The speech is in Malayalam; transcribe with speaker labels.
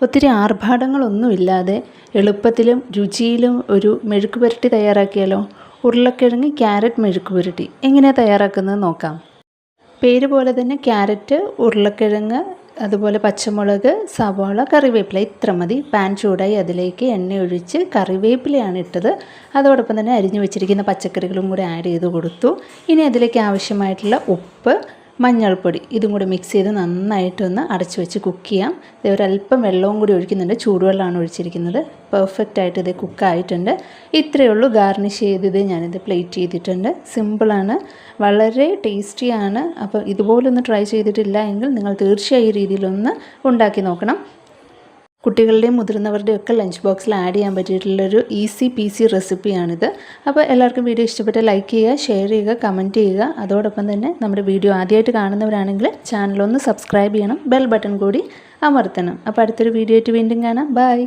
Speaker 1: ഒത്തിരി ആർഭാടങ്ങളൊന്നുമില്ലാതെ എളുപ്പത്തിലും രുചിയിലും ഒരു മെഴുക്ക് പുരട്ടി തയ്യാറാക്കിയാലോ? ഉരുളക്കിഴങ്ങ് ക്യാരറ്റ് മെഴുക്ക് പുരട്ടി എങ്ങനെയാണ് തയ്യാറാക്കുന്നത് നോക്കാം. പേര് പോലെ തന്നെ ക്യാരറ്റ്, ഉരുളക്കിഴങ്ങ്, അതുപോലെ പച്ചമുളക്, സവാള, കറിവേപ്പില ഇത്ര മതി. പാൻ ചൂടായി അതിലേക്ക് എണ്ണ ഒഴിച്ച് കറിവേപ്പിലയാണ് ഇട്ടത്. അതോടൊപ്പം തന്നെ അരിഞ്ഞു വെച്ചിരിക്കുന്ന പച്ചക്കറികളും കൂടി ആഡ് ചെയ്ത് കൊടുത്തു. ഇനി അതിലേക്ക് ആവശ്യമായിട്ടുള്ള ഉപ്പ്, മഞ്ഞൾപ്പൊടി ഇതും കൂടി മിക്സ് ചെയ്ത് നന്നായിട്ടൊന്ന് അടച്ചു വെച്ച് കുക്ക് ചെയ്യാം. ഒരല്പം വെള്ളവും കൂടി ഒഴിക്കുന്നുണ്ട്. ചൂടുവെള്ളമാണ് ഒഴിച്ചിരിക്കുന്നത്. പെർഫെക്റ്റായിട്ട് ഇത് കുക്കായിട്ടുണ്ട്. ഇത്രയേ ഉള്ളൂ. ഗാർണിഷ് ചെയ്തത് ഞാനിത് പ്ലേറ്റ് ചെയ്തിട്ടുണ്ട്. സിമ്പിളാണ്, വളരെ ടേസ്റ്റിയാണ്. അപ്പോൾ ഇതുപോലൊന്ന് ട്രൈ ചെയ്തിട്ടില്ല എങ്കിൽ നിങ്ങൾ തീർച്ചയായും ഈ രീതിയിലൊന്ന് ഉണ്ടാക്കി നോക്കണം. കുട്ടികളുടെയും മുതിർന്നവരുടെയും ഒക്കെ ലഞ്ച് ബോക്സിൽ ആഡ് ചെയ്യാൻ പറ്റിയിട്ടുള്ളൊരു ഈസി പീസി റെസിപ്പിയാണിത്. അപ്പോൾ എല്ലാവർക്കും വീഡിയോ ഇഷ്ടപ്പെട്ട് ലൈക്ക് ചെയ്യുക, ഷെയർ ചെയ്യുക, കമൻറ്റ് ചെയ്യുക. അതോടൊപ്പം തന്നെ നമ്മുടെ വീഡിയോ ആദ്യമായിട്ട് കാണുന്നവരാണെങ്കിൽ ചാനലൊന്ന് സബ്സ്ക്രൈബ് ചെയ്യണം, ബെൽ ബട്ടൺ കൂടി അമർത്തണം. അപ്പോൾ അടുത്തൊരു വീഡിയോ ആയിട്ട് വീണ്ടും കാണാം. ബൈ.